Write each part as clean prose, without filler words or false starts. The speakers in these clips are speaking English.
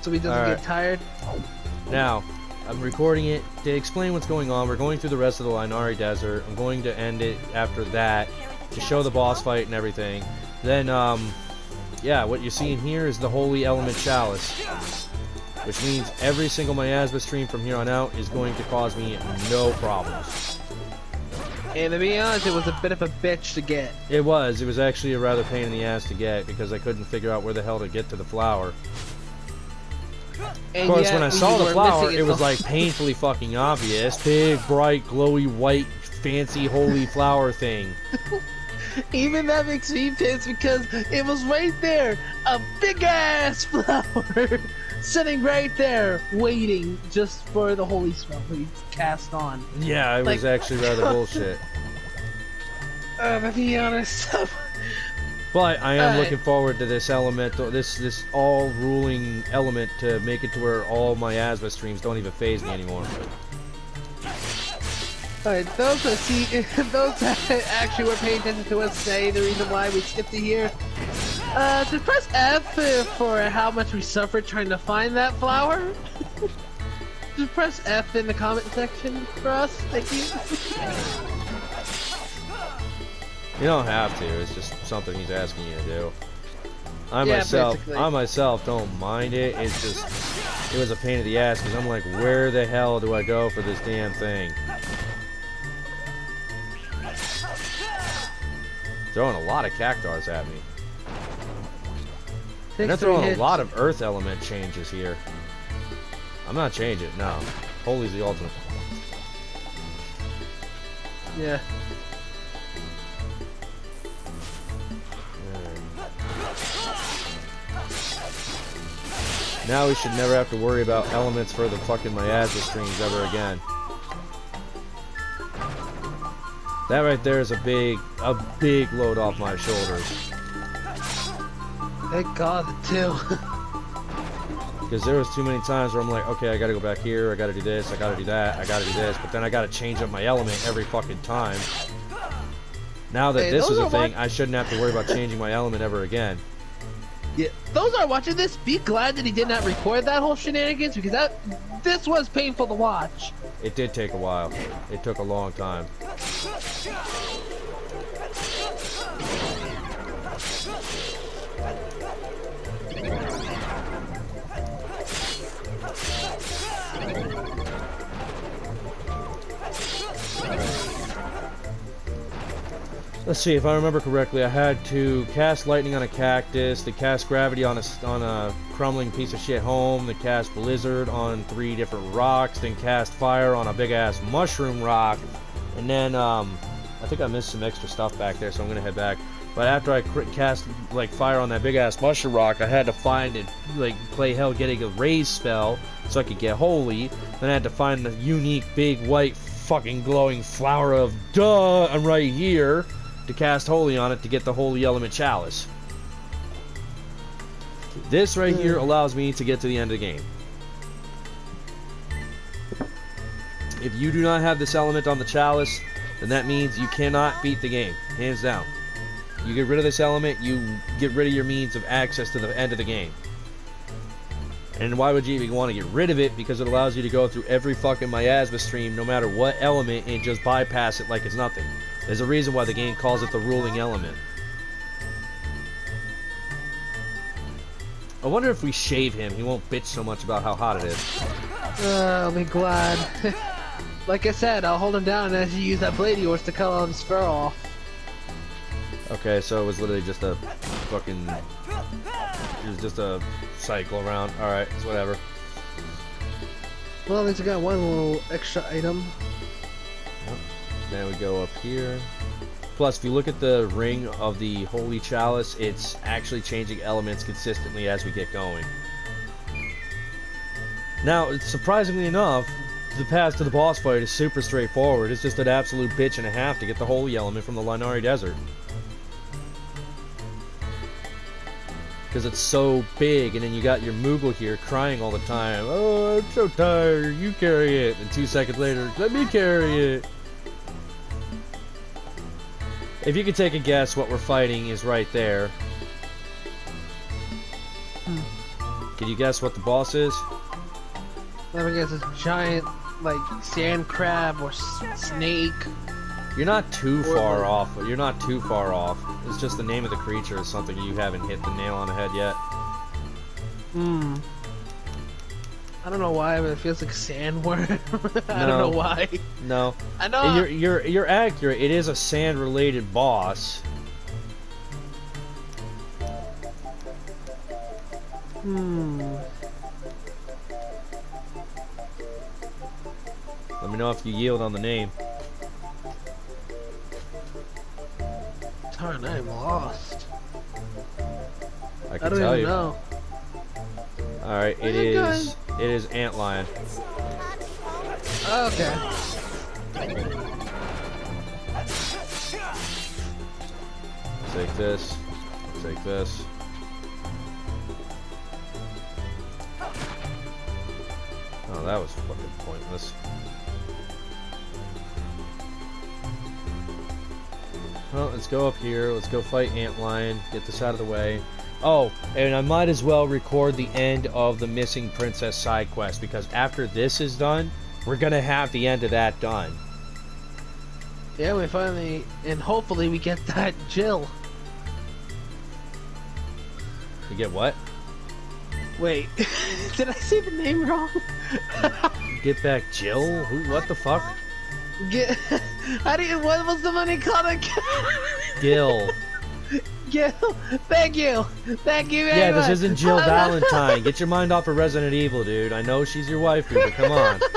so he doesn't get tired. Now, I'm recording it to explain what's going on. We're going through the rest of the Linari Desert. I'm going to end it after that to show the boss fight and everything. Then, yeah, what you're seeing here is the Holy Element Chalice, which means every single miasma stream from here on out is going to cause me no problems. And to be honest, it was a bit of a bitch to get. It was actually a rather pain in the ass to get because I couldn't figure out where the hell to get to the flower. And of course, when I saw the flower, it was the like painfully fucking obvious. Big, bright, glowy, white, fancy, holy flower thing. Even that makes me pissed because it was right there, a big ass flower, sitting right there, waiting just for the holy spell to be cast on. Yeah, it was actually rather bullshit. To be honest. But I am looking forward to this element, this all-ruling element to make it to where all miasma streams don't even phase me anymore. Alright, those that actually were paying attention to us say the reason why we skipped it here. Just press F for how much we suffered trying to find that flower. Just press F in the comment section for us, thank you. You don't have to, it's just something he's asking you to do. I basically. myself don't mind it, it's just, it was a pain in the ass because I'm like, where the hell do I go for this damn thing? Throwing a lot of cactars at me. And they're throwing a lot of earth element changes here. I'm not changing it, no. Holy's the ultimate. Yeah. Now we should never have to worry about elements for the fucking miasma streams ever again. That right there is a big load off my shoulders. Thank God, too. Because there was too many times where I'm like, okay, I gotta go back here, I gotta do this, I gotta do that, I gotta do this, but then I gotta change up my element every fucking time. Now that this is a thing, I shouldn't have to worry about changing my element ever again. Yeah, those are watching this, be glad that he did not record that whole shenanigans, because this was painful to watch. It did take a while. It took a long time. Let's see, if I remember correctly, I had to cast lightning on a cactus, to cast gravity on a crumbling piece of shit home, to cast blizzard on 3 different rocks, then cast fire on a big ass mushroom rock, and then I think I missed some extra stuff back there, so I'm gonna head back. But after I cast like fire on that big ass mushroom rock, I had to find it, like play hell getting a raise spell so I could get holy. Then I had to find the unique big white fucking glowing flower of duh. I'm right here. To cast holy on it to get the holy element chalice. This right here allows me to get to the end of the game. If you do not have this element on the chalice, then that means you cannot beat the game, hands down. You get rid of this element, you get rid of your means of access to the end of the game. And why would you even want to get rid of it? Because it allows you to go through every fucking miasma stream no matter what element and just bypass it like it's nothing. There's a reason why the game calls it the ruling element. I wonder if we shave him, he won't bitch so much about how hot it is. I'll be glad. Like I said, I'll hold him down as you use that blade of yours to cut all his fur off. Okay, so it was literally just a fucking... It was just a cycle around. Alright, it's whatever. Well, at least I got one little extra item. Now we go up here. Plus, if you look at the ring of the Holy Chalice, it's actually changing elements consistently as we get going. Now, surprisingly enough, the path to the boss fight is super straightforward. It's just an absolute bitch and a half to get the Holy Element from the Linari Desert. Because it's so big, and then you got your Moogle here crying all the time. Oh, I'm so tired, you carry it. And 2 seconds later, let me carry it. If you could take a guess, what we're fighting is right there. Can you guess what the boss is? Let me guess, this giant, like, sand crab or snake. You're not too far off. You're not too far off. It's just the name of the creature is something you haven't hit the nail on the head yet. Hmm. I don't know why, but it feels like sandworm. I don't know why. No. I know. You're accurate. It is a sand-related boss. Hmm. Let me know if you yield on the name. Darn, I'm lost. I I can don't tell even you. know. All right, it is antlion. Okay. Take this. Take this. Oh, that was fucking pointless. Well, let's go up here. Let's go fight Antlion. Get this out of the way. Oh, and I might as well record the end of the Missing Princess side quest, because after this is done, we're gonna have the end of that done. Yeah, we finally, and hopefully we get that Jill. You get what? Wait, did I say the name wrong? Get back Jill? Who? What the fuck? How do you, what was the money called again? Gil. Gil, thank you very Yeah, much. this isn't Jill Valentine. Get your mind off of Resident Evil, dude. I know she's your wife, but come on. To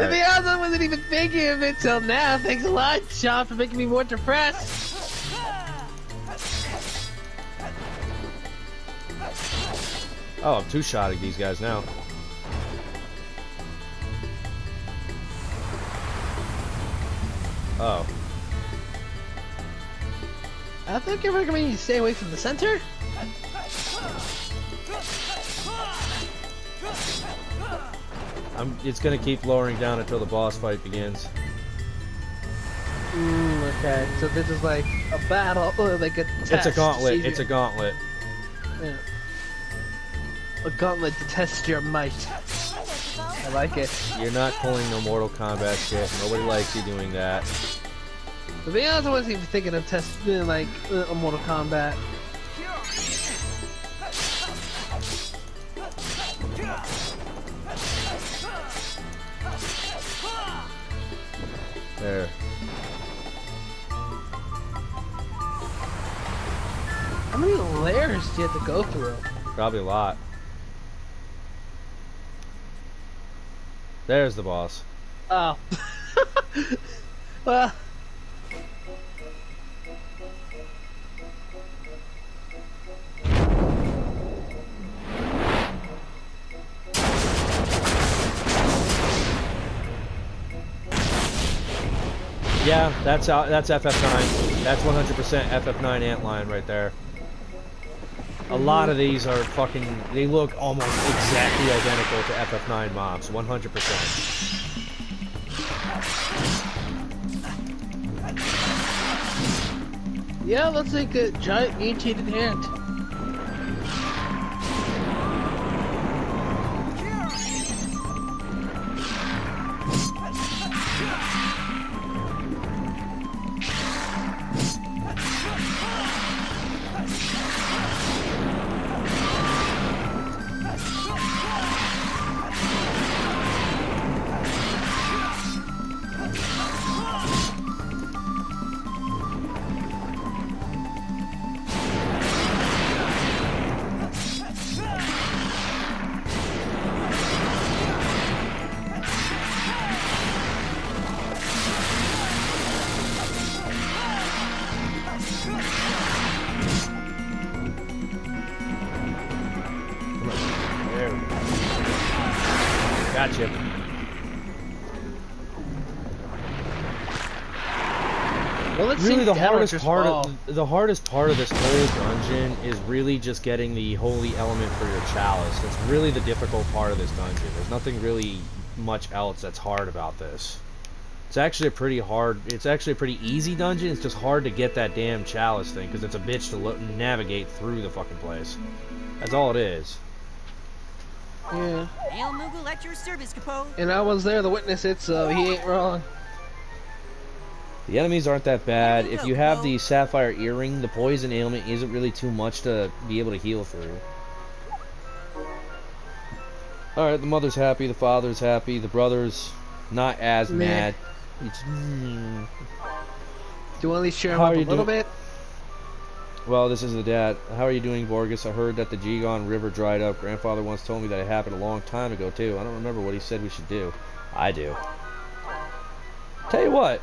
be honest, I wasn't even thinking of it till now. Thanks a lot, Sean, for making me more depressed. Oh, I'm two-shotting these guys now. Oh. I think you're recommending you stay away from the center. It's gonna keep lowering down until the boss fight begins. Okay, so this is like a battle, or like a test. It's a gauntlet. It's a gauntlet. Yeah. A gauntlet to test your might. I like it. You're not pulling no Mortal Kombat shit. Nobody likes you doing that. To be honest, I wasn't even thinking of testing like a Mortal Kombat. There. How many layers do you have to go through? Probably a lot. There's the boss. Oh. Well. Yeah, that's FF9. That's 100% FF9 Antlion right there. A lot of these are fucking... They look almost exactly identical to FF9 mobs. 100%. Yeah, looks like a giant mutated hand. Gotcha. Well, let's Really, see the hardest part of this whole dungeon is really just getting the holy element for your chalice. That's really the difficult part of this dungeon. There's nothing really much else that's hard about this. It's actually a pretty hard. It's actually a pretty easy dungeon. It's just hard to get that damn chalice thing because it's a bitch to navigate through the fucking place. That's all it is. Yeah. Hail Moogle at your service, Capo. And I was there to witness it, so he ain't wrong. The enemies aren't that bad. If you have the sapphire earring, the poison ailment isn't really too much to be able to heal through. Alright, the mother's happy, the father's happy, the brother's not as mad. It's, Do you want to at least cheer him How up are a you little doing? bit? Well, this is the dad. How are you doing, Borges? I heard that the Gigon River dried up. Grandfather once told me that it happened a long time ago, too. I don't remember what he said we should do. I do. Tell you what.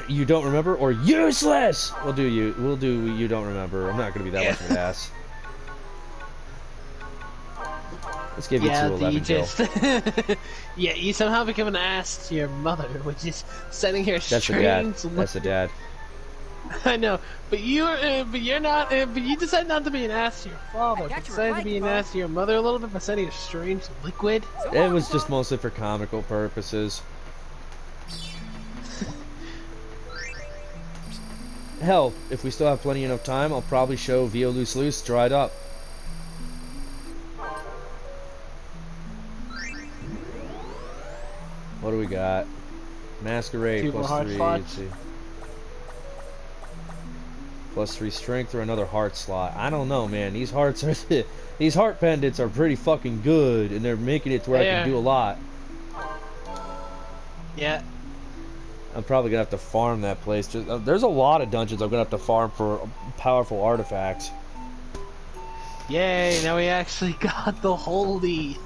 You don't remember or useless? We'll do you don't remember. I'm not going to be that much of an ass. Let's give you 211 kill. Yeah, you somehow become an ass to your mother, which is sending her That's the dad. strange. That's the dad. I know, but you're not. But you decide not to be an ass to your father. I got You you decided right, to be an Bo. ass to your mother a little bit by sending a strange liquid. It was just mostly for comical purposes. Hell, if we still have plenty enough time, I'll probably show Vio Loose Loose dried up. What do we got? Masquerade Two more plus heart 3. slots. Let's see. Plus 3 strength or another heart slot. I don't know, man. These hearts are these heart pendants are pretty fucking good, and they're making it to where I can do a lot. Yeah. I'm probably gonna have to farm that place. There's a lot of dungeons I'm gonna have to farm for powerful artifacts. Yay! Now we actually got the holy.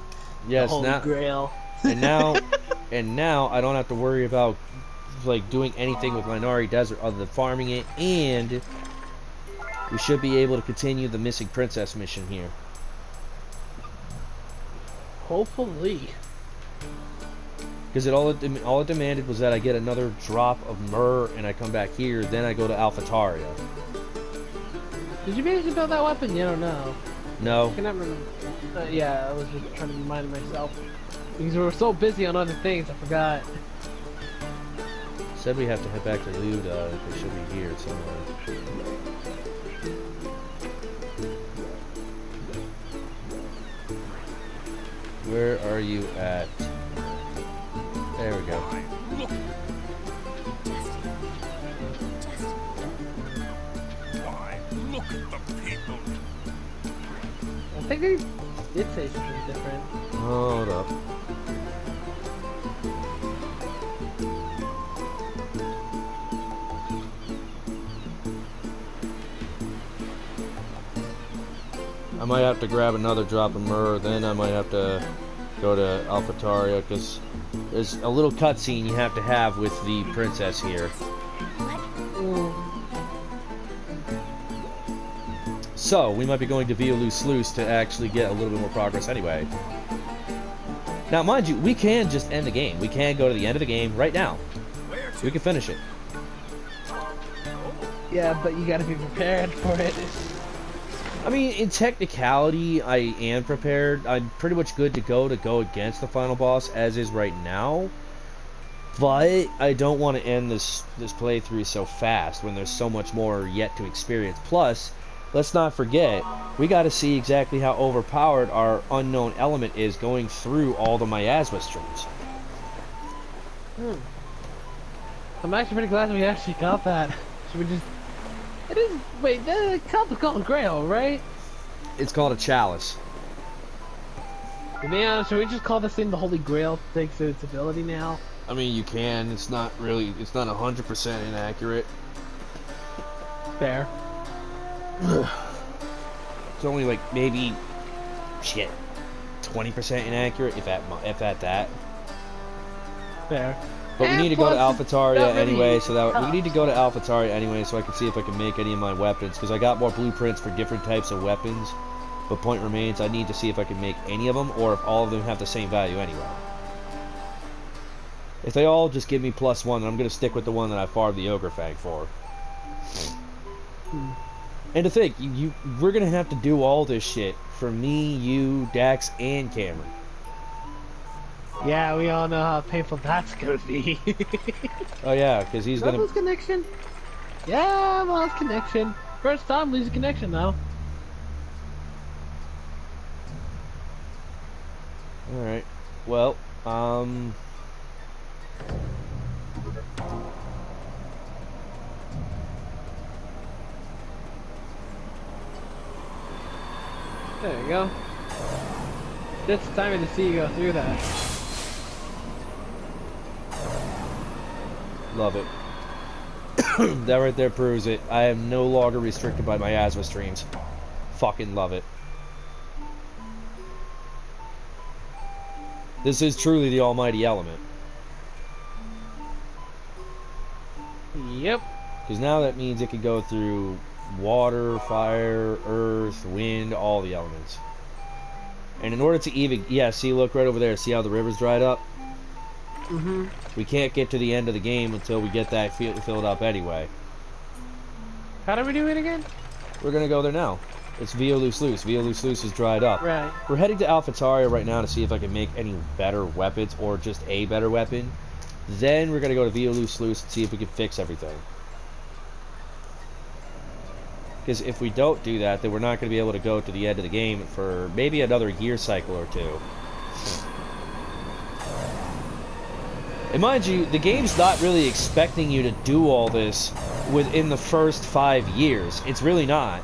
Yes, the holy now grail. and now I don't have to worry about like doing anything with Linari Desert other than farming it, and we should be able to continue the missing princess mission here. Hopefully. Because all it demanded was that I get another drop of myrrh and I come back here, then I go to AlphaTaria. Did you manage to build that weapon yet or no? No. I cannot remember. Yeah, I was just trying to remind myself. Because we were so busy on other things, I forgot. Said we have to head back to Luda. They should be here somewhere. Where are you at? There we go. Look at the people. I think they did say something different. Hold up. I might have to grab another drop of myrrh, then I might have to go to AlphaTaria, because there's a little cutscene you have to have with the princess here. So, we might be going to Via Loose Loose to actually get a little bit more progress anyway. Now, mind you, we can just end the game. We can go to the end of the game right now. We can finish it. Yeah, but you gotta be prepared for it. I mean, in technicality, I am prepared. I'm pretty much good to go against the final boss as is right now. But I don't want to end this playthrough so fast when there's so much more yet to experience. Plus, let's not forget, we got to see exactly how overpowered our unknown element is going through all the miasma streams. I'm actually pretty glad we actually got that. Should we just... It is... Wait, the cup is called Grail, right? It's called a chalice. To be honest, should we just call this thing the Holy Grail thanks to its ability now? I mean, you can. It's not 100% inaccurate. Fair. It's only like maybe, shit, 20% inaccurate, if that. Fair. But we And need to go to plus, AlphaTaria not really anyway, so that we tough. need to go to AlphaTaria anyway, so I can see if I can make any of my weapons, because I got more blueprints for different types of weapons. But point remains, I need to see if I can make any of them, or if all of them have the same value anyway. If they all just give me +1, then I'm gonna stick with the one that I farmed the Ogre Fang for. And to think, we're gonna have to do all this shit for me, you, Dax, and Cameron. Yeah, we all know how painful that's gonna be. Oh yeah, because he's Did I gonna. lose connection? Yeah, I lost connection. First time losing connection now. All right. Well, There you go. It's time to see you go through that. love it. That right there proves it. I am no longer restricted by my asthma streams. Fucking love it. This is truly the almighty element. Yep. Because now that means it can go through water, fire, earth, wind, all the elements. And in order to even... Yeah, see, look right over there. See how the river's dried up? Mm-hmm. We can't get to the end of the game until we get that filled up anyway. How do we do it again? We're going to go there now. It's Via Luz Luz. Via Luz Luz is dried up. Right. We're heading to AlphaTaria right now to see if I can make any better weapons or just a better weapon. Then we're going to go to Via Luz Luz and see if we can fix everything. Because if we don't do that, then we're not going to be able to go to the end of the game for maybe another year cycle or two. And mind you, the game's not really expecting you to do all this within the first 5 years. It's really not.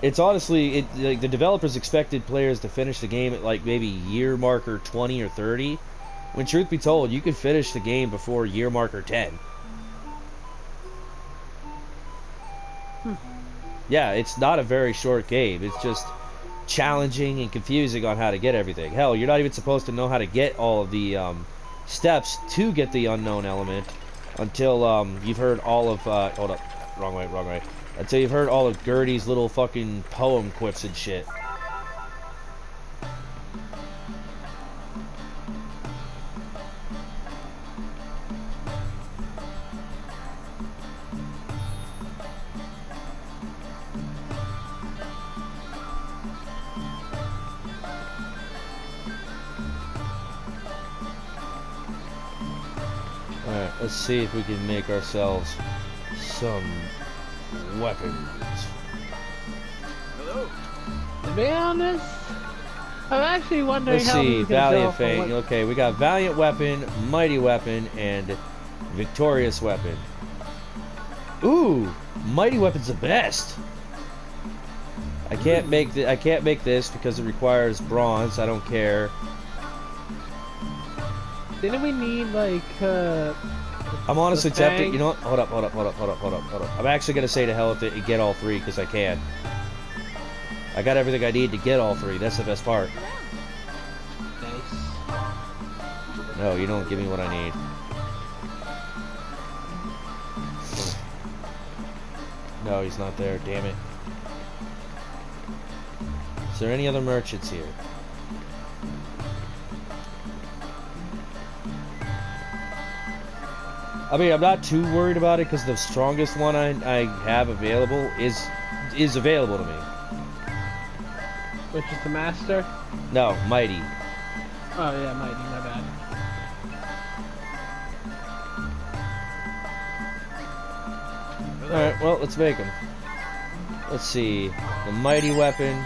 It's honestly, like, the developers expected players to finish the game at like maybe year marker 20 or 30. When truth be told, you can finish the game before year marker 10. Yeah, it's not a very short game. It's just challenging and confusing on how to get everything. Hell, you're not even supposed to know how to get all of the steps to get the unknown element until you've heard all of... hold up. Wrong way, wrong way. Until you've heard all of Gertie's little fucking poem quips and shit. Alright, let's see if we can make ourselves some weapons. Hello. To be honest, I'm actually wondering Let's how see, this is gonna Valiant go from Fate. what- Okay, we got Valiant Weapon, Mighty Weapon, and Victorious Weapon. Ooh, Mighty Weapon's the best. I can't make this because it requires bronze. I don't care. Didn't we need like I'm honestly the tempted. fang? You know what? Hold up. I'm actually gonna say to hell with it and get all three because I can. I got everything I need to get all three. That's the best part. Nice. No, you don't give me what I need. No, he's not there. Damn it. Is there any other merchants here? I mean, I'm not too worried about it because the strongest one I have available is available to me. Which is the master? No, Mighty. Oh yeah, mighty, my bad. Alright, well, let's make them. Let's see. The Mighty Weapon.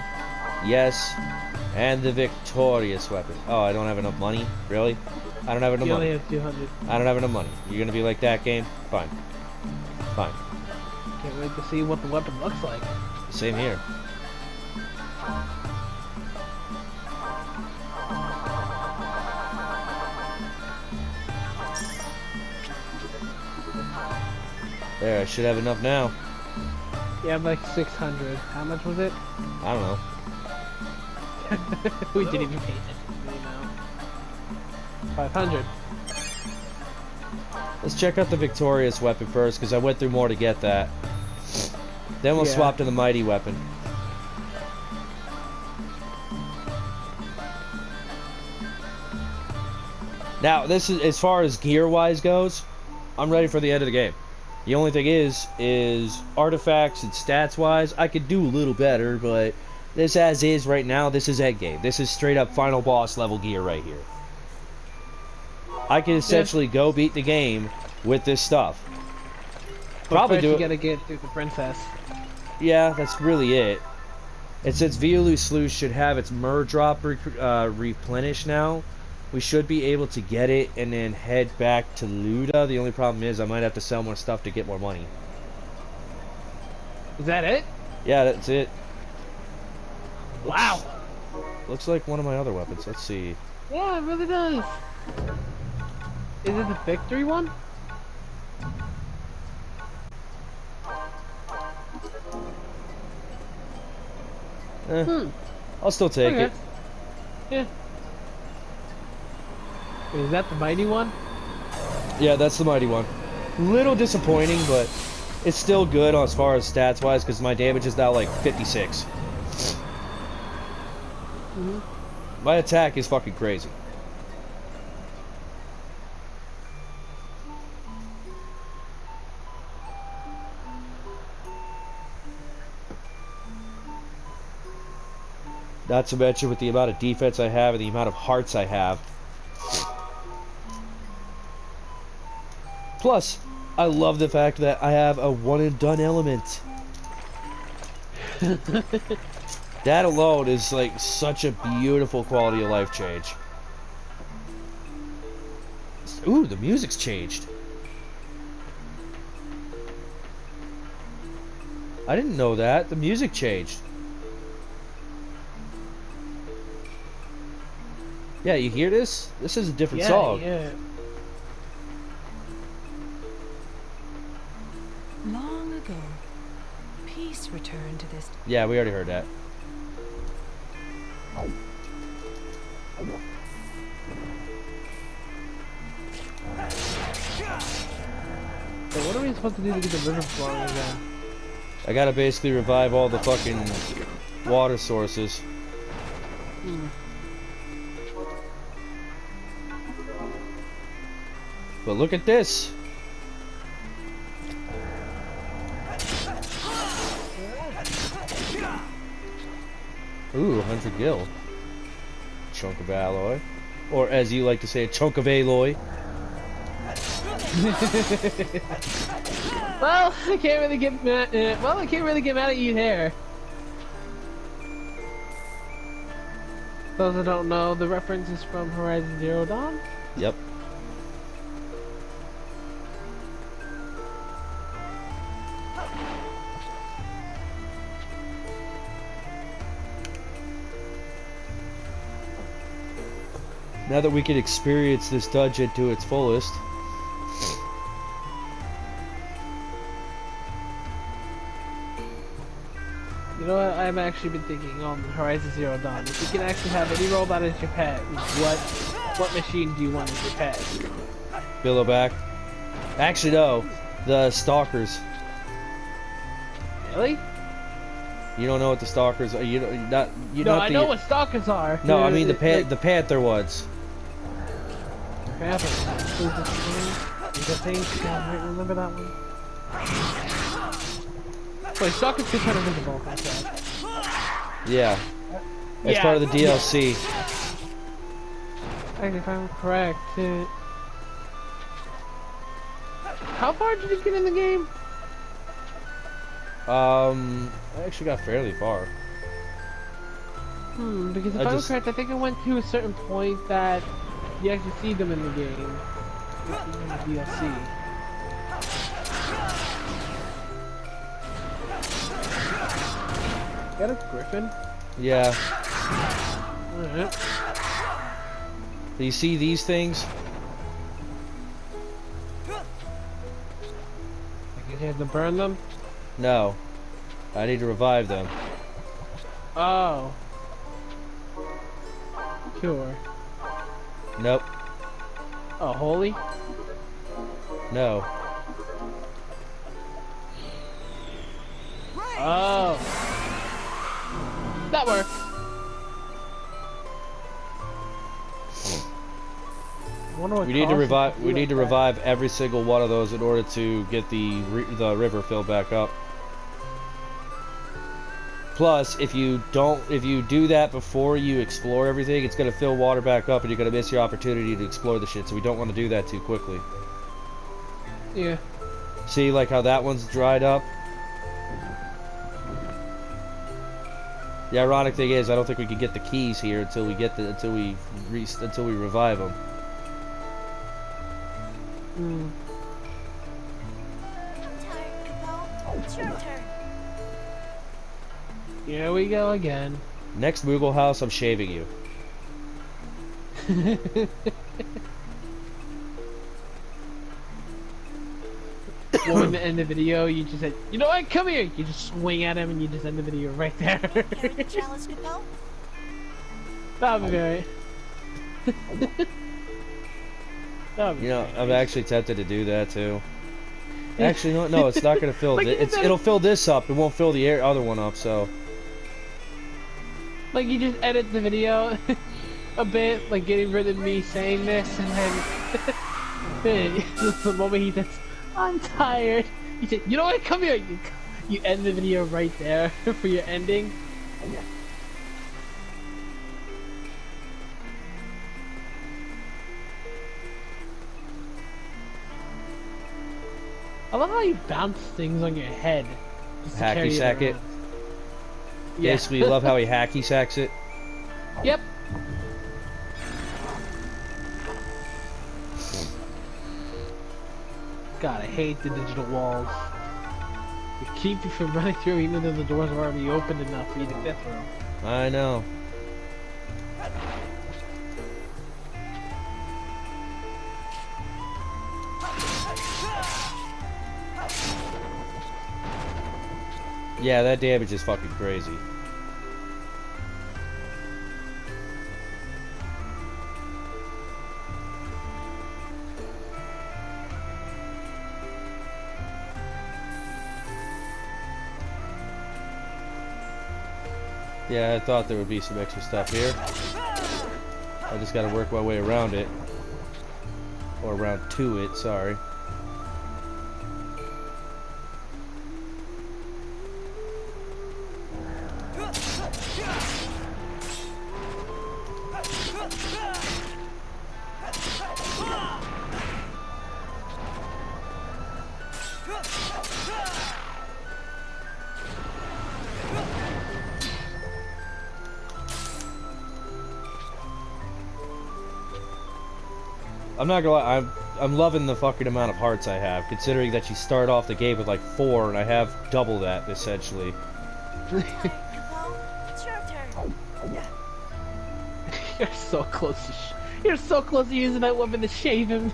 Yes. And the Victorious Weapon. Oh, I don't have enough money? Really? I don't have enough You only money. have 200. I don't have enough money. You're gonna be like that game? Fine. Fine. Can't wait to see what the weapon looks like. Same here. There, I should have enough now. You have like 600. How much was it? I don't know. We didn't even pay attention to it now. 500. Let's check out the Victorious Weapon first, because I went through more to get that. Then we'll Yeah. swap to the Mighty Weapon. Now, this is as far as gear-wise goes, I'm ready for the end of the game. The only thing is artifacts and stats-wise, I could do a little better, but This as is right now, this is end game. This is straight up final boss level gear right here. I can essentially go beat the game with this stuff. But Probably first do you it. gotta get through the princess. Yeah, that's really it. And since Violu Sluice should have its Murdrop replenished now, we should be able to get it and then head back to Luda. The only problem is I might have to sell more stuff to get more money. Is that it? Yeah, that's it. Wow. Looks like one of my other weapons. Let's see. Yeah, it really does. Is it the victory one? I'll still take Okay. it. Yeah. Is that the mighty one? Yeah, that's the mighty one. Little disappointing, but it's still good as far as stats wise because my damage is now like 56. My attack is fucking crazy. Not to mention with the amount of defense I have and the amount of hearts I have. Plus, I love the fact that I have a one and done element. That alone is like such a beautiful quality of life change. Ooh, the music's changed. I didn't know that. The music changed. Yeah, you hear this? This is a different song. Yeah. Long ago, peace returned to this. Yeah, we already heard that. So what are we supposed to do to get the river flowing again? I gotta basically revive all the fucking water sources. But look at this. Ooh, 100 gil. Chunk of alloy. Or as you like to say, a chunk of alloy. Well, I can't really get mad. I can't really get mad at you there. Those that don't know, the reference is from Horizon Zero Dawn. Yep. Now that we can experience this dungeon to its fullest. You know what? I've actually been thinking on Horizon Zero Dawn. If you can actually have any robot as your pet, what machine do you want as your pet? Billowback. Actually, no. The Stalkers. Really? You don't know what the Stalkers are. No, I know what stalkers are. No, I mean Like- the Panther ones. Panther. The thing. Yeah, remember that one? Wait, stalkers can turn invisible. That's right. Yeah. That's Yeah, part of the DLC. Actually, if I'm correct, how far did you get in the game? I actually got fairly far. Because if I I'm just- correct, I think I went to a certain point that you actually see them in the game. In the DLC. Got a griffin? Yeah. Alright. Do you see these things? I guess you have to burn them? No. I need to revive them. Oh. Sure. Nope. Oh, holy? No. Oh. That worked. I wonder what We need to causes revive. it We do need to like that. revive every single one of those in order to get the river filled back up. Plus, if you do that before you explore everything, it's gonna fill water back up, and you're gonna miss your opportunity to explore the shit. So we don't want to do that too quickly. Yeah. See, like how that one's dried up. The ironic thing is, I don't think we can get the keys here until we revive them. Mm. It's your turn. Here we go again. Next Moogle house, I'm shaving you. Well, in the end of the video, you just said, you know what, come here! You just swing at him and you just end the video right there. Carry the chalice, Capel. That would be right. You know, I'm actually tempted to do that too. Actually, no, it's not gonna fill. Like, It'll fill this up. It won't fill the other one up. So. Like, you just edit the video a bit, like getting rid of me saying this, and then the moment he says, I'm tired, you say, you know what, come here! You end the video right there for your ending. I love how you bounce things on your head. just to carry Hacky sack it. around. Yeah. Basically, you love how he hacky sacks it. Yep. God, I hate the digital walls. They keep you from running through even though the doors are already open enough for you to get through. I know. Yeah, that damage is fucking crazy. Yeah, I thought there would be some extra stuff here. I just gotta work my way around it. Or around to it, sorry. I'm not gonna lie, I'm loving the fucking amount of hearts I have, considering that you start off the game with like 4, and I have double that, essentially. It's your turn. You're so close to you're so close to using that weapon to shave him.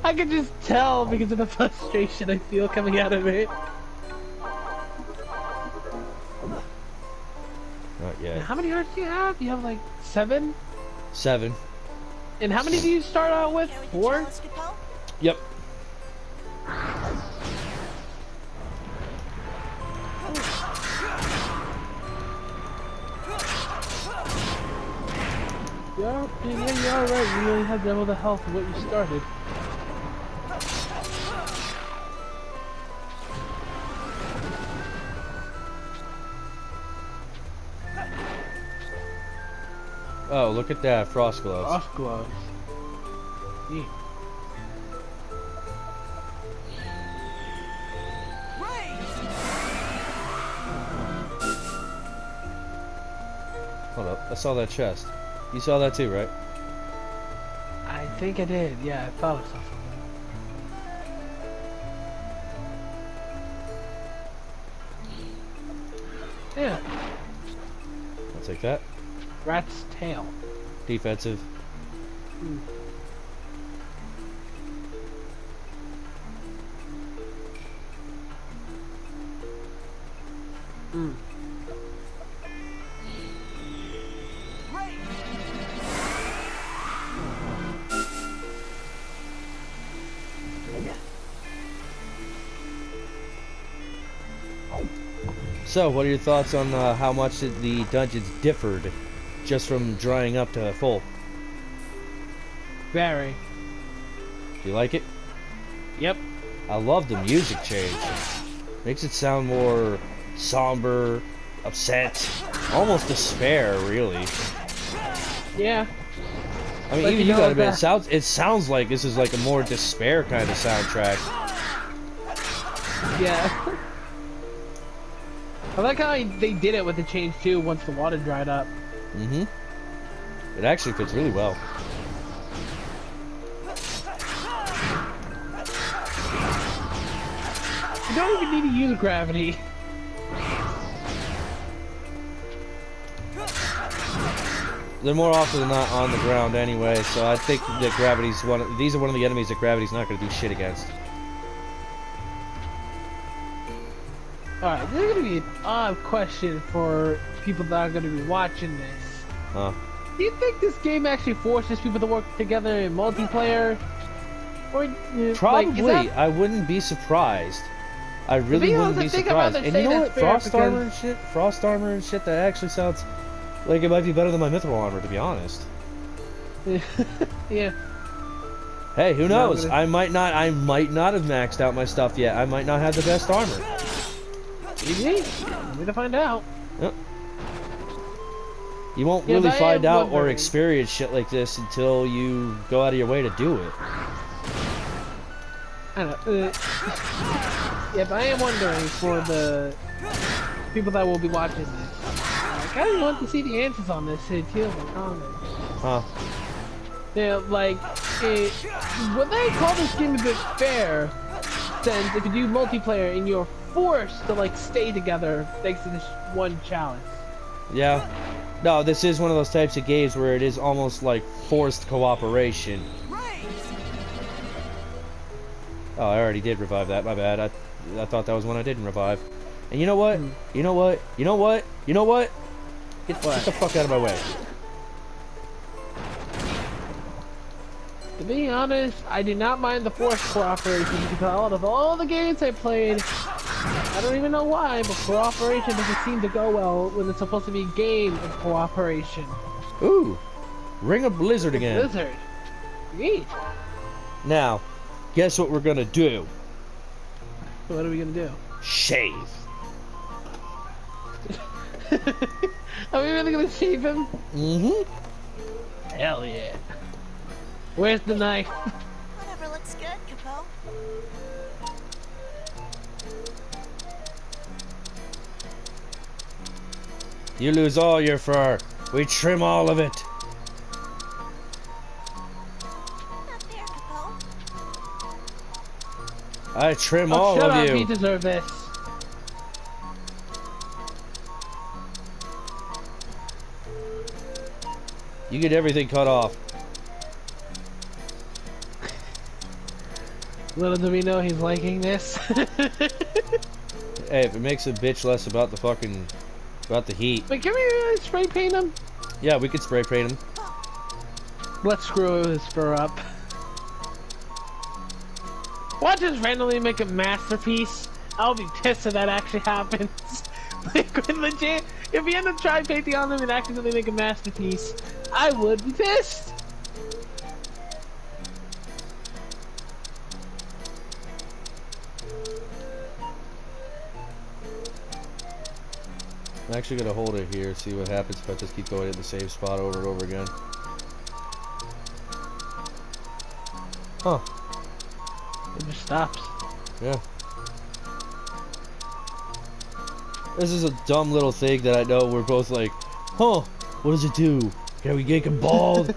I can just tell because of the frustration I feel coming out of it. Not yet. How many hearts do you have? You have like 7? 7. And how many do you start out with? Carry the 4? chalice, Capel. Yep. Yeah, you're alright. You only have double the health of what you started. Oh, look at that, frost gloves. Frost gloves. Neat. Hold up, I saw that chest. You saw that too, right? I think I did. Yeah, I thought I saw something. Yeah, I'll take that. rat's tail. Defensive. Mm. Mm. So, what are your thoughts on how much the dungeons differed just from drying up to full? Very. Do you like it? Yep. I love the music change. Makes it sound more somber, upset, almost despair, really. Yeah. I mean, But even you you know gotta admit, that- it sounds like this is like a more despair kind of soundtrack. Yeah. I like how they did it with the change too once the water dried up. Mm-hmm. It actually fits really well. You don't even need to use gravity. They're more often than not on the ground anyway, so I think that gravity's these are one of the enemies that gravity's not going to do shit against. Alright, this is gonna be an odd question for people that are gonna be watching this. Huh. Do you think this game actually forces people to work together in multiplayer? Or Probably. Like, I wouldn't be surprised. I really be wouldn't be honest, I think I'd surprised. rather And say you know that's what? fair Frost armor and shit, that actually sounds like it might be better than my mithril armor, to be honest. yeah. Hey, who No, knows? but I might not have maxed out my stuff yet. I might not have the best armor. Maybe. We're gonna find out. Yep. You won't Yeah, really but I find am out or wondering- experience shit like this until you go out of your way to do it. I don't know. Yeah, but I am wondering for the people that will be watching this. I kind of want to see the answers on this too in the comments. Huh. Yeah, like, would they call this game a bit fair? Since if you do multiplayer and you're forced to like stay together thanks to this one challenge. Yeah. No, this is one of those types of games where it is almost like forced cooperation. Oh, I already did revive that. My bad. I thought that was one I didn't revive. And you know what? You know what? You know what? You know what? Get the fuck out of my way. To be honest, I do not mind the forced cooperation because out of all the games I played, I don't even know why, but cooperation doesn't seem to go well when it's supposed to be a game of cooperation. Ooh. Ring of Blizzard again. Blizzard. Neat. Now, guess what we're gonna do? So what are we gonna do? Shave. Are we really gonna shave him? Mm-hmm. Hell yeah. Where's the knife? Whatever looks good, Capo. You lose all your fur. We trim all of it. Not fair, Capo. I trim Oh, all shut of up, you. you deserve this. You get everything cut off. Little do we know he's liking this. Hey, if it makes a bitch less about the heat. But can we spray paint him? Yeah, we could spray paint him. Let's screw his fur up. Watch us randomly make a masterpiece. I'll be pissed if that actually happens. Like, legit, if we end up trying painting on him and accidentally make a masterpiece, I would be pissed. I'm actually gonna hold it here, see what happens if I just keep going to the same spot over and over again. Huh. It just stops. Yeah. This is a dumb little thing that I know we're both like, huh, what does it do? Can we get him bald?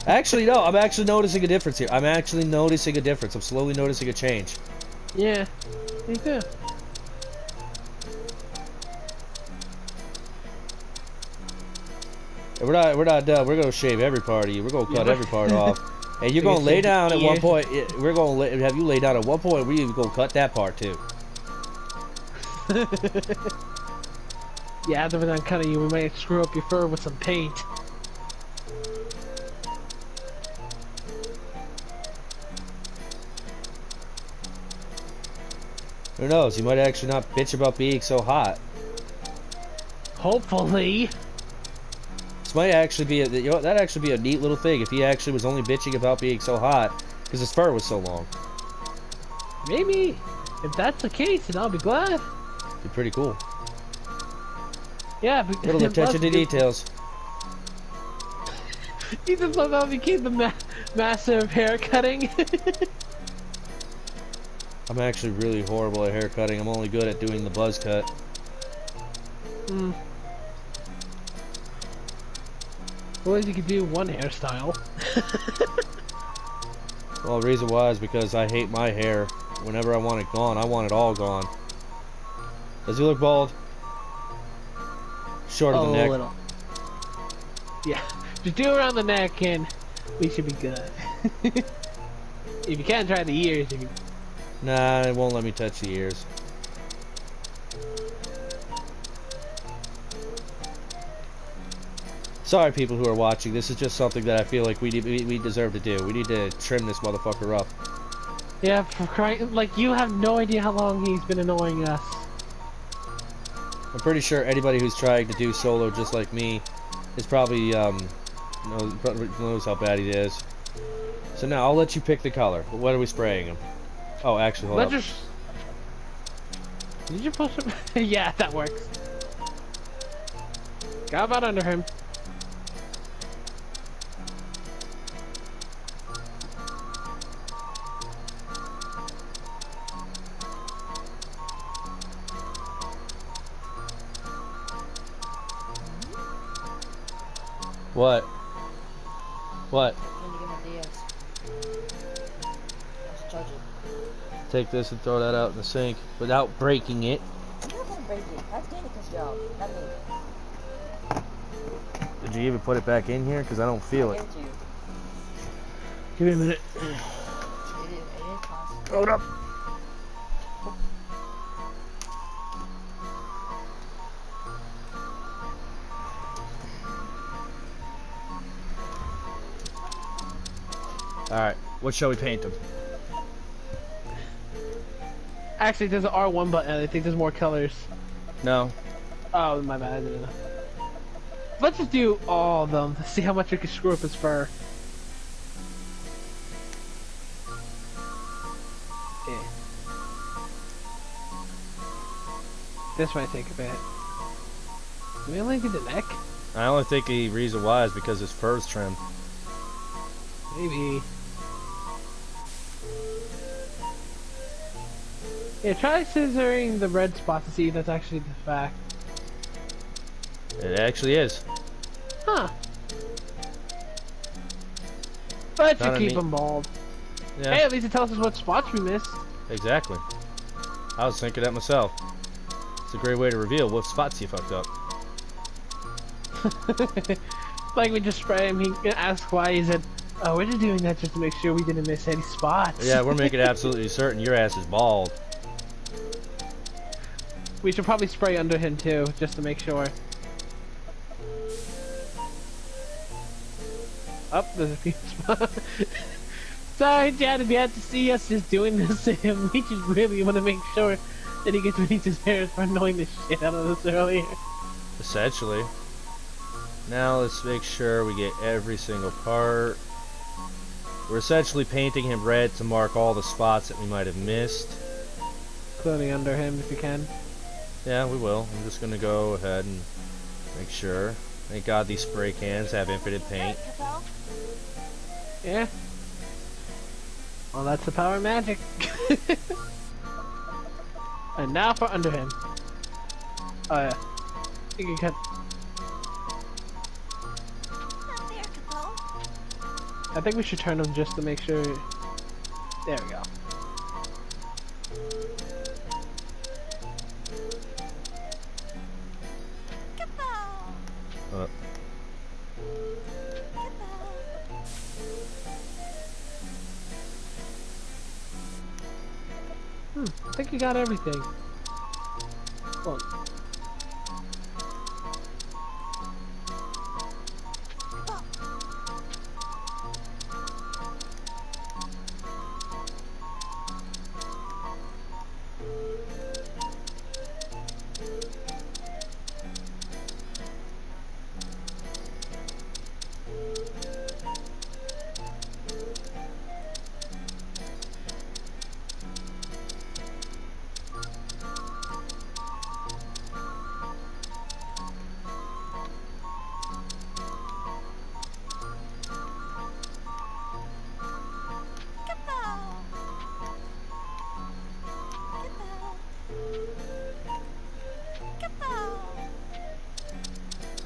Actually, no, I'm actually noticing a difference here. I'm actually noticing a difference. I'm slowly noticing a change. Yeah, me too. And we're not done. We're gonna shave every part of you. We're gonna cut Yeah. every part off. And you're We're gonna gonna lay shave down the at one ears. point. We're gonna have you lay down at one point. We're gonna cut that part too. Yeah, after we're done cutting you, we might screw up your fur with some paint. Who knows? You might actually not bitch about being so hot. Hopefully. This might actually be that'd actually be a neat little thing if he actually was only bitching about being so hot because his fur was so long. Maybe. If that's the case, then I'll be glad. Be pretty cool. Yeah, Little attention to details. You just love how we keep the massive hair cutting. I'm actually really horrible at hair cutting. I'm only good at doing the buzz cut. Hmm. Well, you could do one hairstyle. Well, the reason why is because I hate my hair. Whenever I want it gone, I want it all gone. Does he look bald? Short of the neck. A little. Yeah, just do around the neck and we should be good. If you can't try the ears, if you... Nah, it won't let me touch the ears. Sorry, people who are watching. This is just something that I feel like we deserve to do. We need to trim this motherfucker up. Yeah, for crying, like, you have no idea how long he's been annoying us. I'm pretty sure anybody who's trying to do solo just like me is probably knows how bad he is. So now I'll let you pick the color. But what are we spraying him? Oh, actually, hold up. Did you push him? Yeah, that works. Got about under him. What? What? Take this and throw that out in the sink without breaking it. I'm not gonna break it. That's Danica's job, not me. Did you even put it back in here? Because I don't feel it. Give it to you. Give me a minute. It is possible. Throw it up. Alright, what shall we paint them? Actually, there's an R1 button. I think there's more colors. No. Oh, my bad. I didn't know. Let's just do all of them to see how much we can screw up his fur. Yeah. This might take a bit. Do we only do the neck? I only think the reason why is because his fur's trimmed. Maybe. Yeah, try scissoring the red spot to see if that's actually the fact. It actually is. Huh. But you Kinda keep neat. them bald. Yeah, Hey, at least it tells us what spots we missed. exactly. I was thinking that myself. It's a great way to reveal what spots you fucked up. Like we just spray him, he asked why, he said, oh, we're just doing that just to make sure we didn't miss any spots. Yeah, we're making absolutely certain your ass is bald. We should probably spray under him too, just to make sure. Up, there's a few spots. Sorry, Chad, if you had to see us just doing this to him, we just really want to make sure that he gets beneath his hairs for annoying the shit out of us earlier. Essentially. Now let's make sure we get every single part. We're essentially painting him red to mark all the spots that we might have missed. Including under him, if you can. Yeah, we will. I'm just gonna go ahead and make sure. Thank God these spray cans have infinite paint. Good, Capel. Yeah. Well, that's the power of magic. And now for under him. Oh yeah. You can cut. Not there, Capel. I think we should turn them just to make sure. There we go. Capel. Uh, I think you got everything. Well,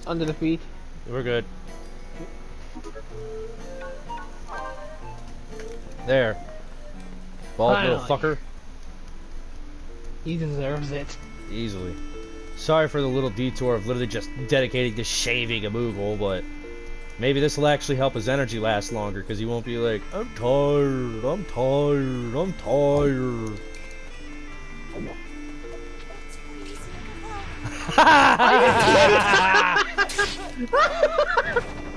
Under the feet. We're good. There. Bald little Finally. fucker. He deserves it. Easily. Sorry for the little detour of literally just dedicating to shaving a Moogle, but maybe this will actually help his energy last longer, because he won't be like, I'm tired, I'm tired, I'm tired.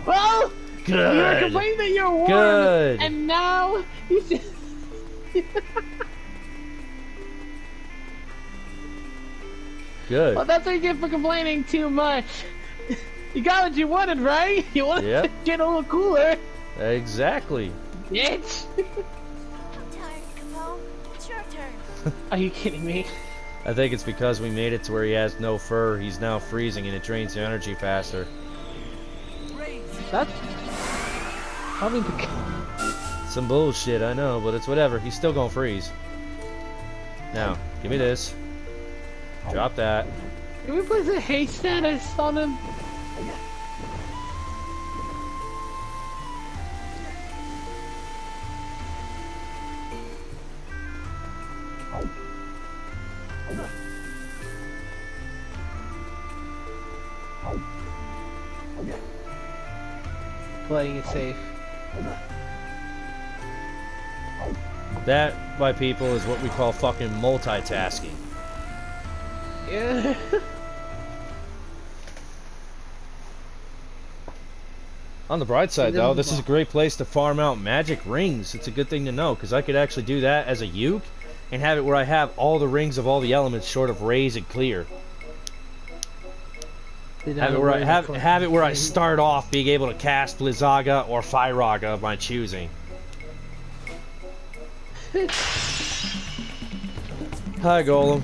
Well, you were Good. complaining that you're warm, Good. and now you just... Good. Well, that's what you get for complaining too much. You got what you wanted, right? You wanted Yep. to get a little cooler. Exactly. Bitch. I'm tired, Capone. It's your turn. Are you kidding me? I think it's because we made it to where he has no fur, he's now freezing and it drains your energy faster. That's... I mean, Some bullshit, I know, but it's whatever. He's still gonna freeze. Now, give me this. Drop that. can we place a haste status on him? Playing it safe. That, my people, is what we call fucking multitasking. Yeah. On the bright side, though, this is a great place to farm out magic rings. It's a good thing to know, because I could actually do that as a uke, and have it where I have all the rings of all the elements short of raise and clear. Have it where I start off being able to cast Blizzaga or Fyraga of my choosing. Hi, Golem.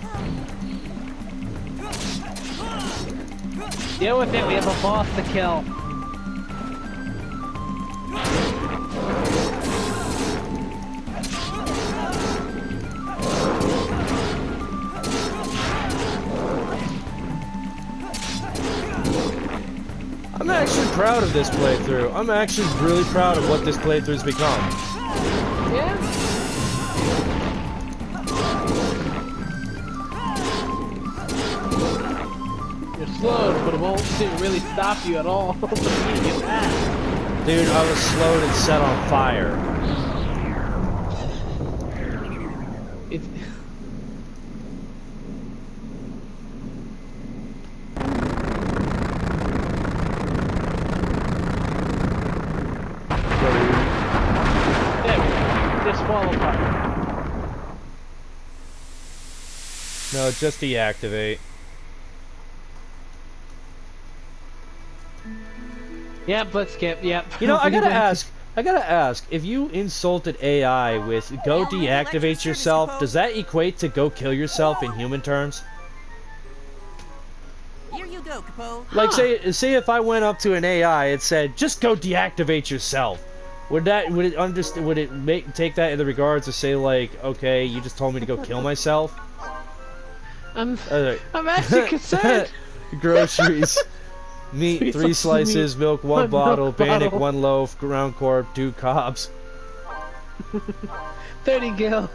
Deal with it, we have a boss to kill. I'm actually proud of this playthrough. I'm actually really proud of what this playthrough's become. Yeah? You're slowed, but it won't really stop you at all. You get past. Dude, I was slowed and set on fire. It's... Just fall apart. No, just deactivate. Yep, let's skip, yep. You know, I gotta ask, if you insulted AI with go deactivate yourself, does that equate to go kill yourself in human terms? Here you go, Capone. Like, say if I went up to an AI and said, just go deactivate yourself, would it take that in the regards to say, like, okay, you just told me to go kill myself? I'm actually concerned. Groceries. Meat, 3 slices of slices, meat, milk, 1 one bottle, milk bannock, bottle. 1 loaf, ground corp, 2 cobs. 30 gil.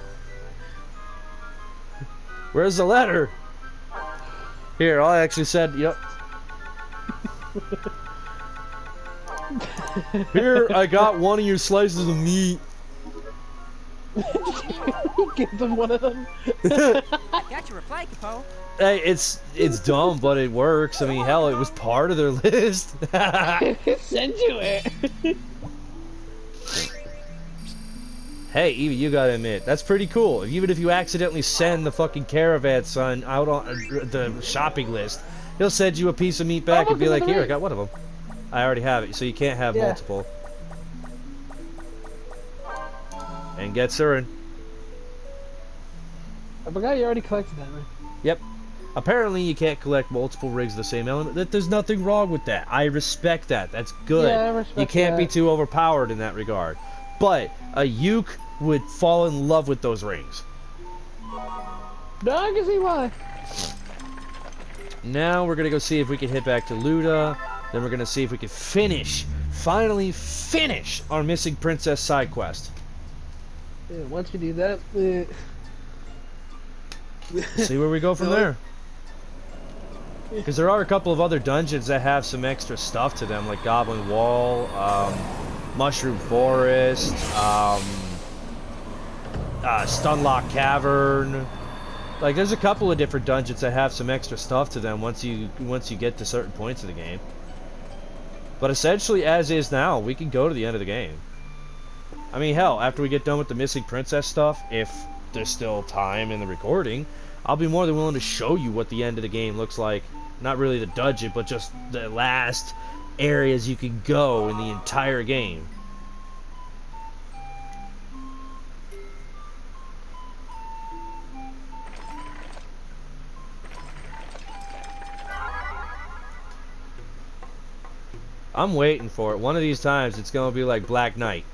Where's the letter? Here, I actually said, yep. Here, I got 1 of your slices of meat. Give them one of them. Got your reply, Capone. Hey, it's dumb, but it works. I mean, hell, it was part of their list. Send you it. Hey, even you gotta admit, that's pretty cool. Even if you accidentally send the fucking caravan son out on the shopping list, he'll send you a piece of meat back and be like, here, I got 1 of them. I already have it, so you can't have multiple. And get Surin. I forgot you already collected that, man. Yep. Apparently you can't collect multiple rigs of the same element. There's nothing wrong with that. I respect that. That's good. Yeah, I respect you can't be that. too overpowered in that regard. But a uke would fall in love with those rings. No, I can see why. Now we're gonna go see if we can hit back to Luda. Then we're gonna see if we can finally finish our missing princess side quest. Yeah, once we do that, See where we go from there. Because there are a couple of other dungeons that have some extra stuff to them, like Goblin Wall, Mushroom Forest, Stunlock Cavern. Like, there's a couple of different dungeons that have some extra stuff to them once you get to certain points of the game. But essentially, as is now, we can go to the end of the game. I mean, hell, after we get done with the missing princess stuff, if there's still time in the recording, I'll be more than willing to show you what the end of the game looks like. Not really the dungeon, but just the last areas you can go in the entire game. I'm waiting for it. One of these times, it's gonna be like Black Knight.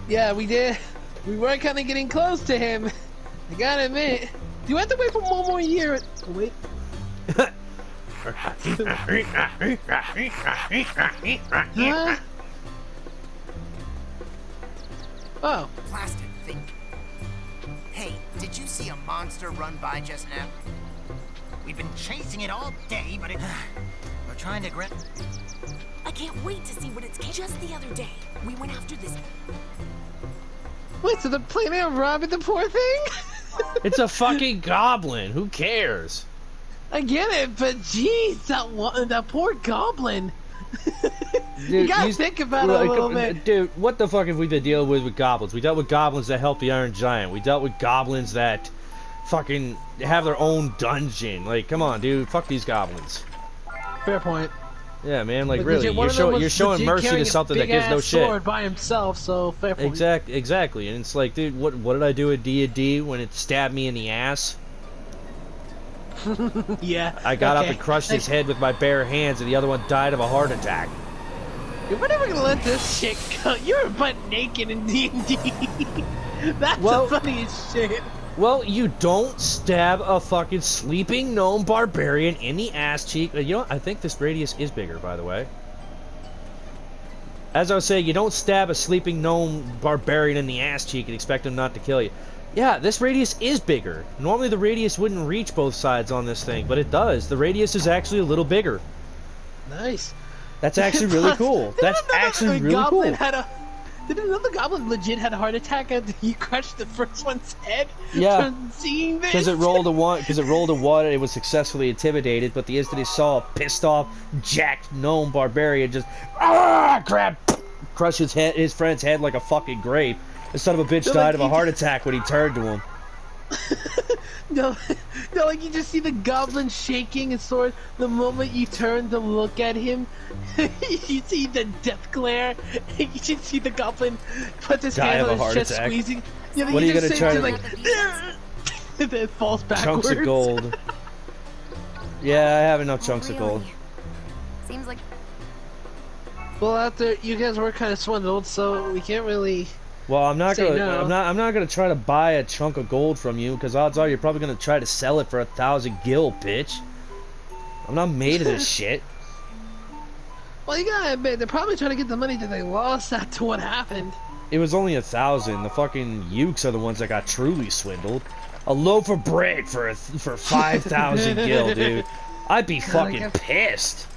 yeah, we did. We were kind of getting close to him. I gotta admit. Do you have to wait for one more year? Oh, wait. Huh? Oh. Plastic thing. Hey, did you see a monster run by just now? We've been chasing it all day, but it... We're trying to grab... I can't wait to see what it's just the other day. We went after this. Wait, so they're planning on robbing the poor thing? It's a fucking goblin. Who cares? I get it, but jeez, that poor goblin. Dude, you gotta think about it a little bit. Dude, what the fuck have we been dealing with goblins? We dealt with goblins that help the Iron Giant. We dealt with goblins that fucking have their own dungeon. Like, come on, dude. Fuck these goblins. Fair point. Yeah, man. Like, But really, you're showing mercy to something that gives no shit. Sword by himself, so fair point. Exactly. And it's like, dude, what did I do at D&D when it stabbed me in the ass? Yeah. I got up and crushed his head with my bare hands, and the other one died of a heart attack. We're never gonna let this shit go. You're butt naked in D&D. That's Well- the funniest shit. Well, you don't stab a fucking sleeping gnome barbarian in the ass cheek. You know, I think this radius is bigger, by the way. As I was saying, you don't stab a sleeping gnome barbarian in the ass cheek and expect him not to kill you. Yeah, this radius is bigger. Normally the radius wouldn't reach both sides on this thing, but it does. The radius is actually a little bigger. Nice. That's actually really cool. That's actually really cool. Didn't another goblin legit had a heart attack after he crushed the first one's head? Yeah. From seeing this? Because it rolled a one. Because it rolled a one, and it was successfully intimidated. But the instant he saw a pissed off, jacked gnome barbarian just crush his friend's head like a fucking grape. The son of a bitch died of a heart attack when he turned to him. No, like you just see the goblin shaking his sword. The moment you turn to look at him, you see the death glare. And you just see the goblin put his hand on his chest, squeezing. Yeah, what are you gonna try to like? And then it falls backwards. Chunks of gold. Yeah, I have enough chunks of gold. Seems like Well, out there, you guys were kind of swindled, so we can't really. Well, I'm not Say gonna. no. I'm not gonna try to buy a chunk of gold from you, because odds are you're probably gonna try to sell it for 1,000 gil, bitch. I'm not made of this shit. Well, you gotta admit, they're probably trying to get the money that they lost after what happened. It was only 1,000. The fucking Ukes are the ones that got truly swindled. A loaf of bread for 5,000 gil, dude. I'd be fucking pissed.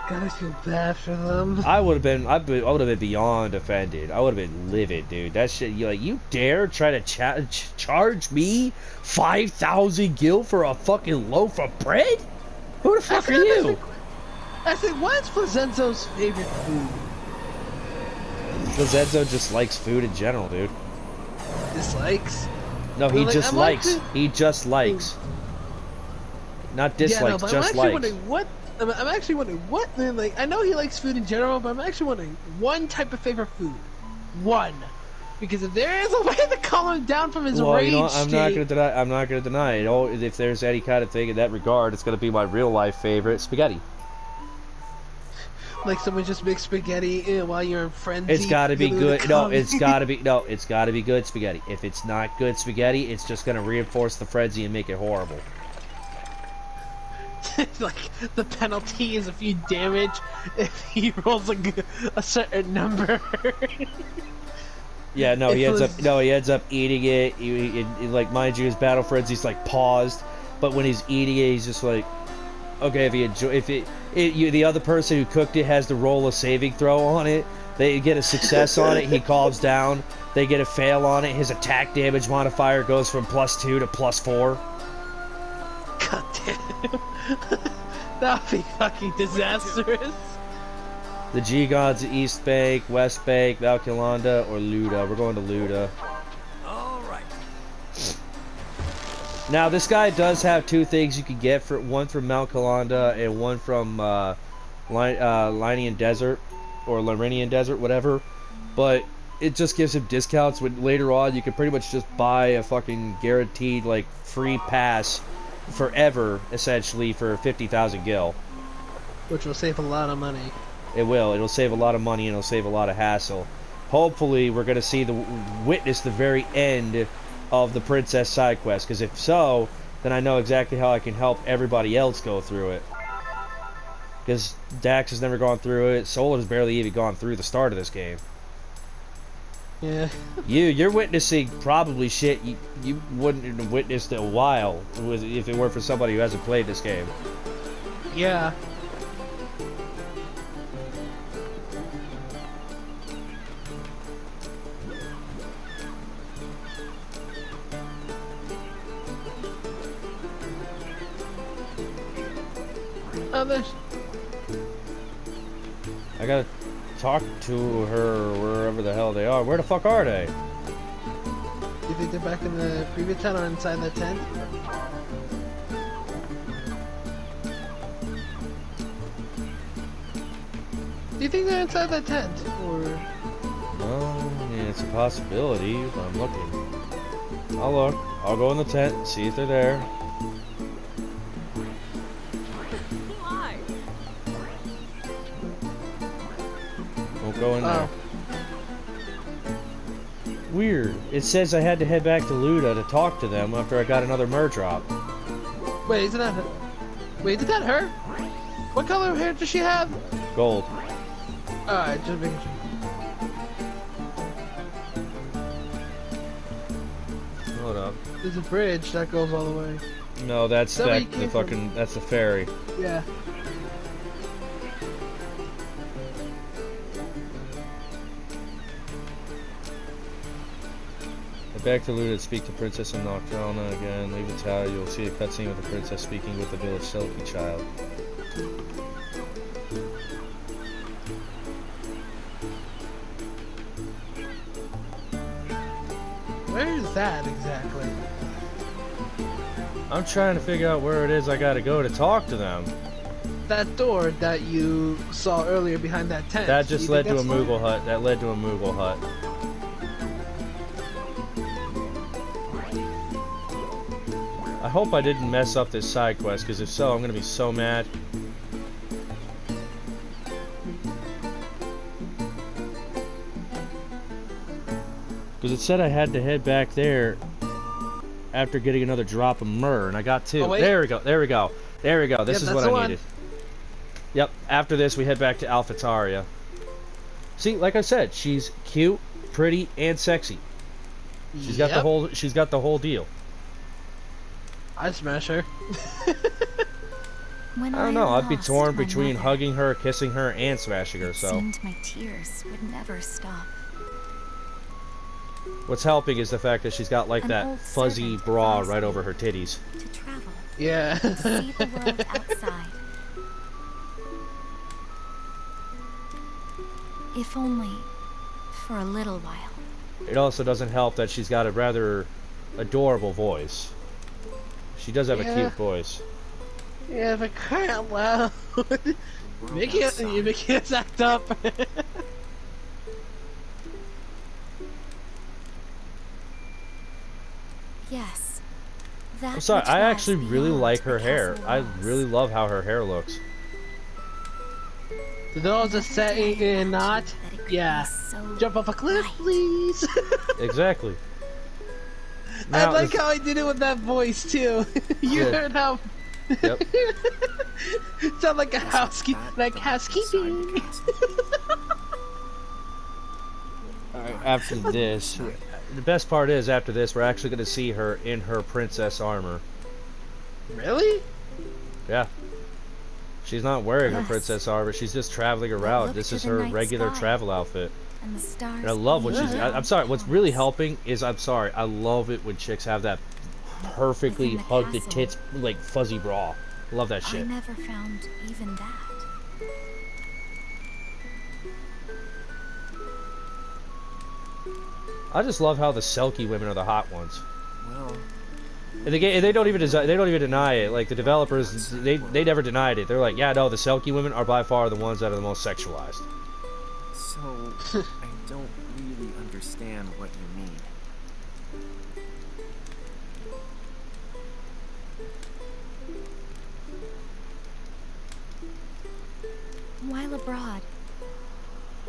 Gotta feel bad for them. I would have been beyond offended. I would have been livid, dude. That shit, you dare try to charge me 5,000 gil for a fucking loaf of bread? Who the fuck are you? I said, what's Plazenzo's favorite food? Plazenzo just likes food in general, dude. Dislikes? No, he Like, just I'm likes. actually- He just likes. Not dislikes, but just I'm likes. wondering what. I'm actually wondering what. Like, I know he likes food in general, but I'm actually wondering one type of favorite food. One. Because if there is a way to calm him down from his Well, rage you know, I'm not state- gonna deny it. Oh, if there's any kind of thing in that regard, it's gonna be my real life favorite, spaghetti. Like someone just makes spaghetti while you're in frenzy. It's gotta be you're good. gonna No, it's gotta be good spaghetti. If it's not good spaghetti, it's just gonna reinforce the frenzy and make it horrible. like the penalty is a few damage if he rolls a certain number. Yeah, no, It he ends was- up he ends up eating it. Like, mind you, his battle frenzy's like paused, but when he's eating it, he's just like, okay, if the other person who cooked it has to roll a saving throw on it, they get a success on it, he calms down. They get a fail on it, his attack damage modifier goes from +2 to +4. God damn. That would be fucking disastrous. The G Gods, East Bank, West Bank, Valculanda, or Luda. We're going to Luda. All right. Now, this guy does have two things you can get, for one from Mount Kalanda and one from Lynian Desert, or Lyrinian Desert, whatever. But it just gives him discounts when later on you can pretty much just buy a fucking guaranteed, like, free pass forever, essentially, for 50,000 gil. Which will save a lot of money. It will. It'll save a lot of money and it'll save a lot of hassle. Hopefully, we're going to witness the very end of the Princess side quest, because if so, then I know exactly how I can help everybody else go through it. Because Dax has never gone through it, Solar's barely even gone through the start of this game. Yeah. You're witnessing probably shit you wouldn't have witnessed in a while if it weren't for somebody who hasn't played this game. Yeah. Oh, there's... I gotta talk to her wherever the hell they are. Where the fuck are they? Do you think they're back in the previous tent or inside the tent? Do you think they're inside that tent? Or... Well, yeah, it's a possibility, but I'm looking. I'll look. I'll go in the tent, see if they're there. Won't go in there. Weird. It says I had to head back to Luda to talk to them after I got another Murdrop. Wait, isn't that her? Wait, is that her? What color of hair does she have? Gold. Alright, just making sure. Hold up. There's a bridge that goes all the way. No, that's Is that where back you the came from? fucking. That's the ferry. Yeah. Head back to Luda to speak to Princess and Nocturna again. Leave the tower. You'll see a cutscene with the princess speaking with the village Selkie child. Where is that exactly? I'm trying to figure out where it is I gotta go to talk to them. That door that you saw earlier behind that tent. That Do you just think led to a that's where? Moogle hut. That led to a Moogle hut. I hope I didn't mess up this side quest, because if so, I'm gonna be so mad. Because it said I had to head back there after getting another drop of myrrh, and I got two. Oh, wait. There we go. There we go. There we go. This Yep, is that's what the I one. needed. Yep. After this, we head back to Alphataria. See, like I said, she's cute, pretty, and sexy. She's got the Yep. whole. She's got the whole deal. I'd smash her. When I don't know. I'd be lost torn my between mother, hugging her, kissing her, and smashing her. it So seemed my tears would never stop. what's helping is the fact that she's got like An that old fuzzy servant bra advised right me over her titties. To travel, Yeah. see the world outside. If only for a little while. It also doesn't help that she's got a rather adorable voice. She does have a Yeah. cute voice. Yeah, but cry out loud. You're making us act up. Yes. That I'm sorry, which I lies actually really beyond like her the hair. castle I walls. really love how her hair looks. To those that say and not, That it could yeah. be so Jump off a cliff, bright. please. Exactly. I Now, like how I did it with that voice too. You Yeah. heard how Yep. Sound like a That housekeeping. Alright, after this, the best part is after this, we're actually going to see her in her princess armor. Really? Yeah. She's not wearing her Yes. princess armor. She's just traveling around. look This to is the her night regular sky. travel outfit. And the stars. And I love what she's. beneath I'm sorry. What's the really stars. helping is I love it when chicks have that perfectly Within the hug the castle. tits like fuzzy bra. Love that I shit. never found even that. I just love how the Selkie women are the hot ones. Well, And they don't even deny it. Like the developers, they never denied it. They're like, yeah, no, the Selkie women are by far the ones that are the most sexualized. so I don't really understand what you mean. While abroad,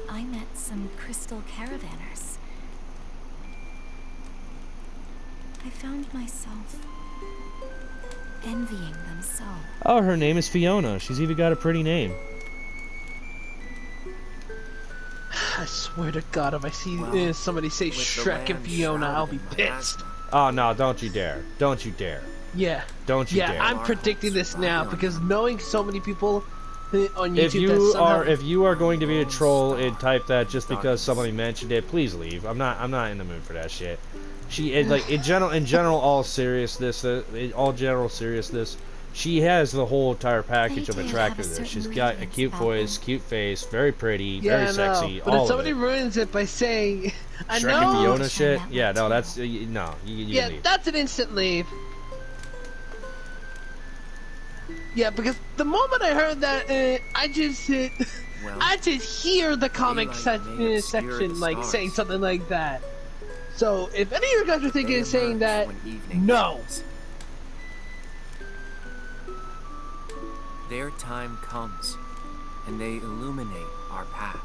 I met some crystal caravanners. I found myself envying them so. Oh, her name is Fiona. She's even got a pretty name. I swear to God, if I see Well, somebody say with the Shrek and land Fiona, I'll be shrouded in pissed. miasma, Oh no! Don't you dare! Don't you dare! Yeah. Don't you Yeah, dare! I'm predicting this now because knowing so many people on YouTube If that you somehow... if you are going to be a troll and type that just because somebody mentioned it, please leave. I'm not in the mood for that shit. She is like in general all seriousness, she has the whole entire package They of do have a attractiveness. She's certain got a radiance cute about voice, them. cute face, very pretty, Yeah, very sexy, but all if somebody of it. ruins it by saying, I Shrek and know... Fiona Shine shit? that Yeah, light no, too. that's no, you Yeah, leave. that's an instant leave. Yeah, because the moment I heard that, I just Well, I just hear the comic daylight may obscure section the like stars. saying something like that. So if any of you guys are thinking they of saying emerge that, when evening no. comes. Their time comes, and they illuminate our path.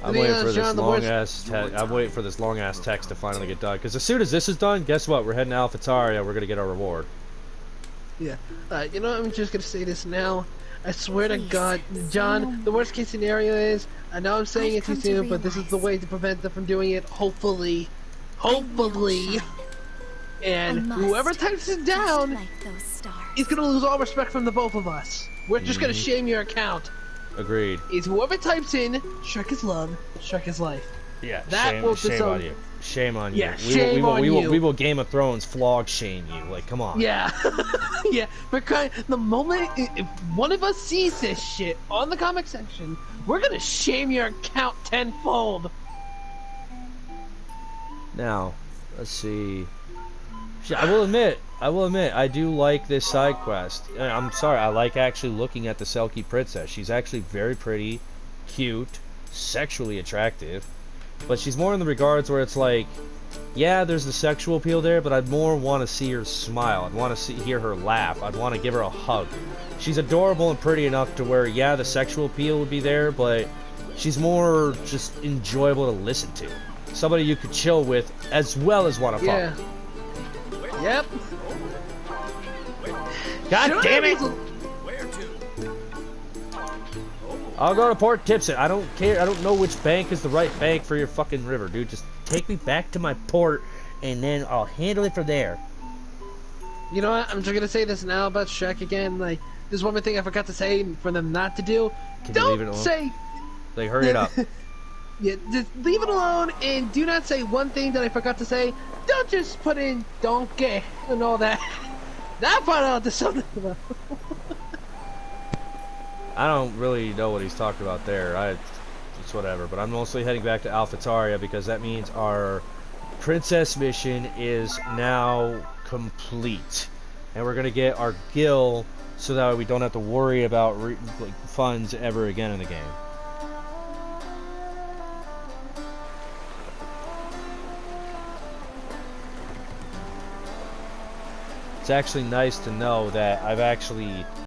I'm To be waiting honest, for this John, the long worst- ass. Your I'm waiting time for this long ass will text to come finally too. get done. Because as soon as this is done, guess what? We're heading to AlphaTaria. We're gonna get our reward. Yeah. You know, I'm just gonna say this now. I swear to Please, God, say John, no the worst case scenario is, I know I'm saying I've it too come to soon, but this is the realize- way to prevent them from doing it, hopefully. I will Hopefully. shine. And I must, whoever types it just down like those stars. is gonna lose all respect from the both of us. We're just gonna shame your account. Agreed. Is whoever types in, Shrek is love, Shrek is life. Yeah. That shame, will shame disown- on you. Shame on Yeah, you. shame on you. We will Game of Thrones flog shame you. Like, come on. Yeah. Yeah, we're crying. The moment if one of us sees this shit on the comic section, we're gonna shame your account tenfold. Now, let's see. I will admit, I do like this side quest. I'm sorry, I like actually looking at the Selkie princess. She's actually very pretty, cute, sexually attractive, but she's more in the regards where it's like, yeah, there's the sexual appeal there, but I'd more want to see her smile. I'd want to hear her laugh. I'd want to give her a hug. She's adorable and pretty enough to where, yeah, the sexual appeal would be there, but she's more just enjoyable to listen to. Somebody you could chill with as well as want to Yeah. fuck. Yep. God Sure, damn it! Where to? I'll go to Port Tipson. I don't care. I don't know which bank is the right bank for your fucking river, dude. Just take me back to my port, and then I'll handle it from there. You know what? I'm just gonna say this now about Shrek again. Like, there's one more thing I forgot to say for them not to do. Can you leave it Don't alone? say. Like, hurry it up. Yeah, just leave it alone and do not say one thing that I forgot to say. Don't just put in donkey and all that. That part I'll do something about. I don't really know what he's talking about there. It's whatever. But I'm mostly heading back to AlphaTaria because that means our princess mission is now complete, and we're gonna get our gil so that we don't have to worry about funds ever again in the game. It's actually nice to know that I've actually